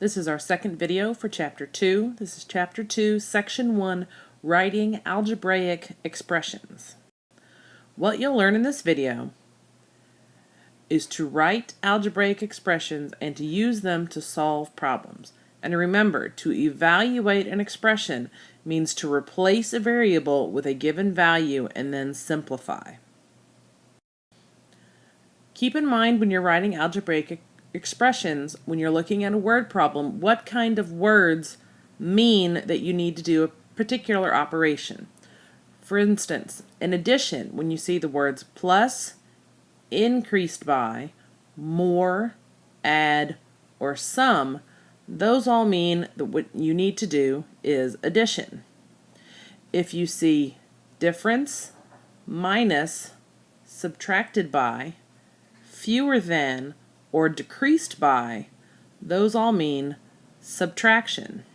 This is our second video for Chapter 2. This is Chapter 2, Section 1, Writing Algebraic Expressions. What you'll learn in this video is to write algebraic expressions and to use them to solve problems. And remember, to evaluate an expression means to replace a variable with a given value and then simplify. Keep in mind when you're writing algebraic expressions, when you're looking at a word problem, what kind of words mean that you need to do a particular operation. For instance, in addition, when you see the words plus, increased by, more, add, or sum, those all mean that what you need to do is addition. If you see difference, minus, subtracted by, fewer than, or decreased by, those all mean subtraction.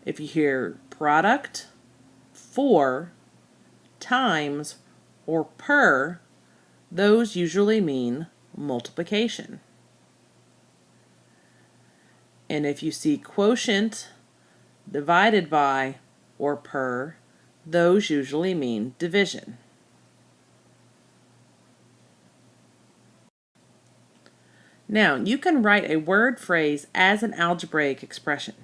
If you hear product, for, times, or per, those usually mean multiplication. And if you see quotient, divided by, or per, those usually mean division. Now, you can write a word phrase as an algebraic expression.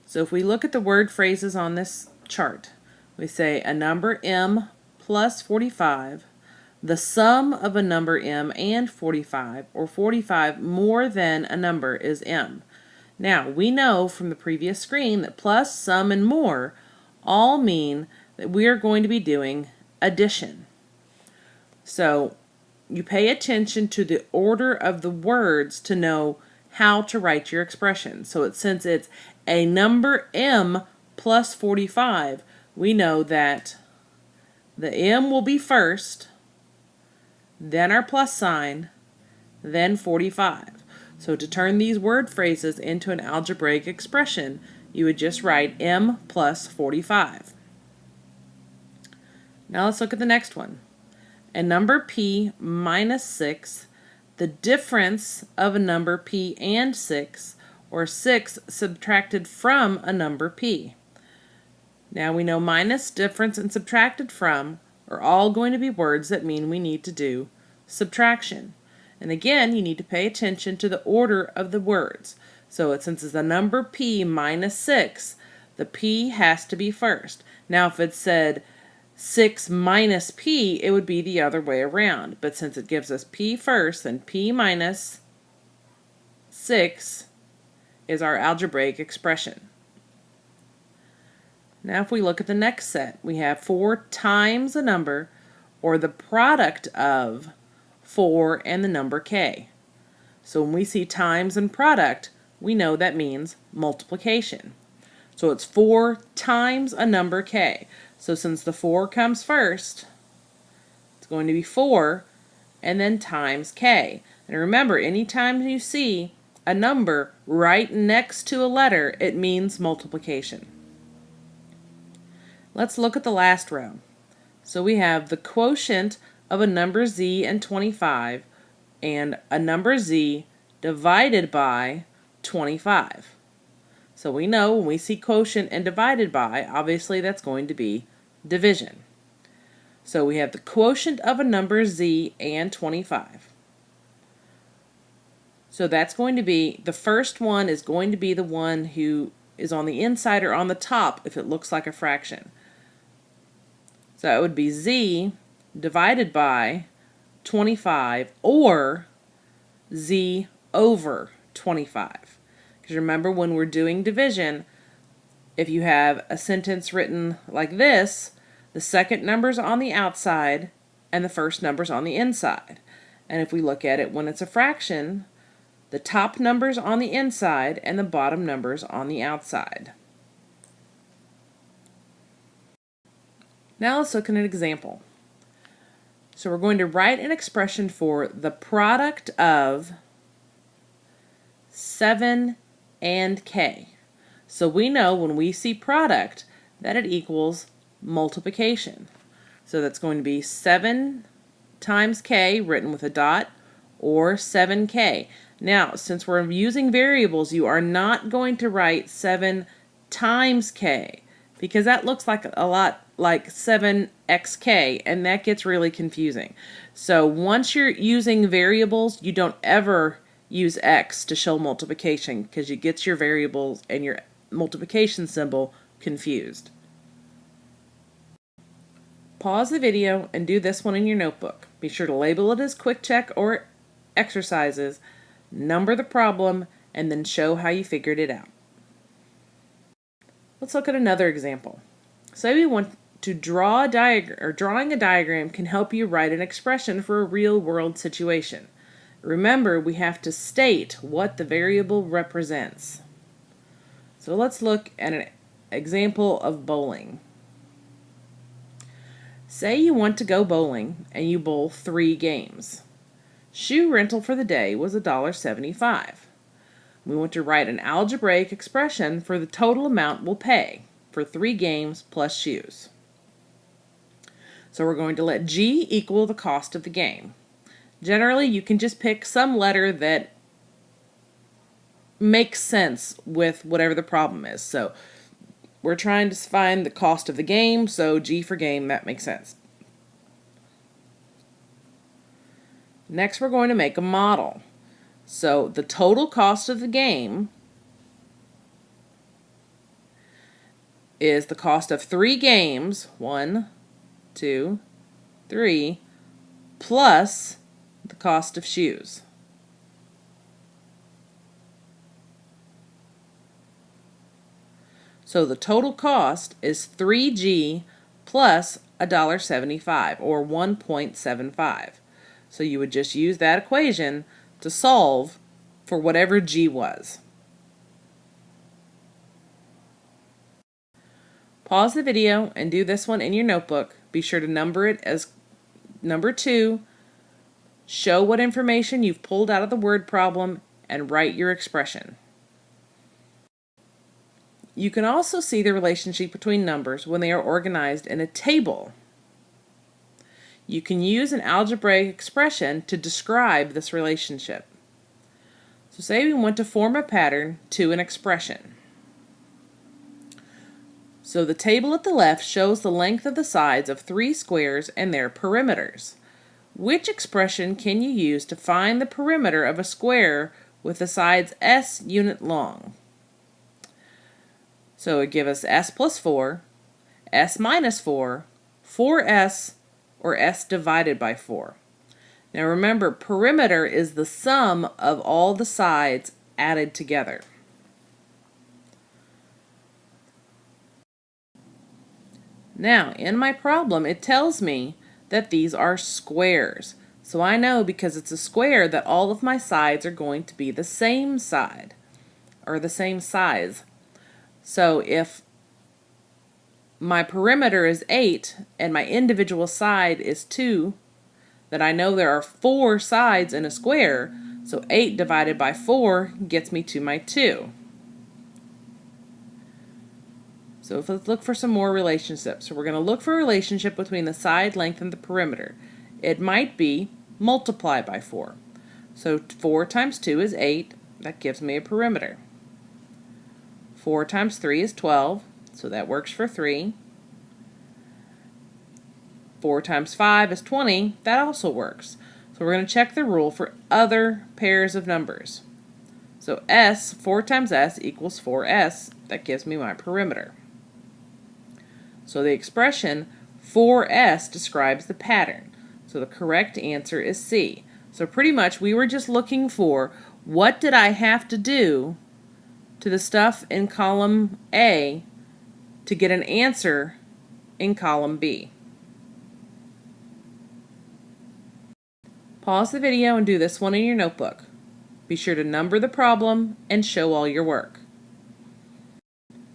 So if we look at the word phrases on this chart, we say a number m plus 45, the sum of a number m and 45, or 45 more than a number is m. Now, we know from the previous screen that plus, sum, and more all mean that we are going to be doing addition. So you pay attention to the order of the words to know how to write your expression. So since it's a number m plus 45, we know that the m will be first, then our plus sign, then 45. So to turn these word phrases into an algebraic expression, you would just write m plus 45. Now let's look at the next one. A number p minus 6, the difference of a number p and 6, or 6 subtracted from a number p. Now we know minus, difference, and subtracted from are all going to be words that mean we need to do subtraction. And again, you need to pay attention to the order of the words. So since it's the number p minus 6, the p has to be first. Now if it said 6 minus p, it would be the other way around. But since it gives us p first, then p minus 6 is our algebraic expression. Now if we look at the next set, we have 4 times a number, or the product of 4 and the number k. So when we see times and product, we know that means multiplication. So it's 4 times a number k. So since the 4 comes first, it's going to be 4 and then times k. And remember, anytime you see a number right next to a letter, it means multiplication. Let's look at the last row. So we have the quotient of a number z and 25 and a number z divided by 25. So we know when we see quotient and divided by, obviously that's going to be division. So we have the quotient of a number z and 25. So that's going to be, the first one is going to be the one who is on the inside or on the top if it looks like a fraction. So it would be z divided by 25 or z over 25. Because remember, when we're doing division, if you have a sentence written like this, the second number's on the outside and the first number's on the inside. And if we look at it when it's a fraction, the top number's on the inside and the bottom number's on the outside. Now let's look at an example. So we're going to write an expression for the product of 7 and k. So we know when we see product that it equals multiplication. So that's going to be 7 times k written with a dot, or 7k. Now, since we're using variables, you are not going to write 7 times k, because that looks like a lot like 7xk, and that gets really confusing. So once you're using variables, you don't ever use x to show multiplication, because you get your variables and your multiplication symbol confused. Pause the video and do this one in your notebook. Be sure to label it as quick check or exercises, number the problem, and then show how you figured it out. Let's look at another example. Say we want to draw a diagram, or drawing a diagram can help you write an expression for a real-world situation. Remember, we have to state what the variable represents. So let's look at an example of bowling. Say you want to go bowling and you bowl 3 games. Shoe rental for the day was $1.75. We want to write an algebraic expression for the total amount we'll pay for 3 games plus shoes. So we're going to let G equal the cost of the game. Generally, you can just pick some letter that makes sense with whatever the problem is. So we're trying to find the cost of the game, so G for game, that makes sense. Next, we're going to make a model. So the total cost of the game is the cost of 3 games, 1, 2, 3, plus the cost of shoes. So the total cost is 3G plus $1.75, or 1.75. So you would just use that equation to solve for whatever G was. Pause the video and do this one in your notebook. Be sure to number it as number 2. Show what information you've pulled out of the word problem and write your expression. You can also see the relationship between numbers when they are organized in a table. You can use an algebraic expression to describe this relationship. So say we want to form a pattern to an expression. So the table at the left shows the length of the sides of 3 squares and their perimeters. Which expression can you use to find the perimeter of a square with the sides s unit long? So it would give us s plus 4, s minus 4, 4s, or s divided by 4. Now remember, perimeter is the sum of all the sides added together. Now, in my problem, it tells me that these are squares. So I know, because it's a square, that all of my sides are going to be the same side, or the same size. So if my perimeter is 8 and my individual side is 2, then I know there are 4 sides in a square, so 8 divided by 4 gets me to my 2. So let's look for some more relationships. So we're going to look for a relationship between the side length and the perimeter. It might be multiply by 4. So 4 times 2 is 8. That gives me a perimeter. 4 times 3 is 12. So that works for 3. 4 times 5 is 20. That also works. So we're going to check the rule for other pairs of numbers. So 4 times s equals 4s. That gives me my perimeter. So the expression 4s describes the pattern. So the correct answer is C. So pretty much we were just looking for, what did I have to do to the stuff in column A to get an answer in column B. Pause the video and do this one in your notebook. Be sure to number the problem and show all your work.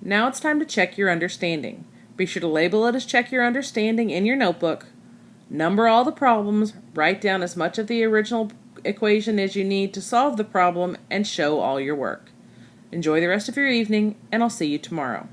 Now it's time to check your understanding. Be sure to label it as check your understanding in your notebook. Number all the problems, write down as much of the original equation as you need to solve the problem, and show all your work. Enjoy the rest of your evening, and I'll see you tomorrow.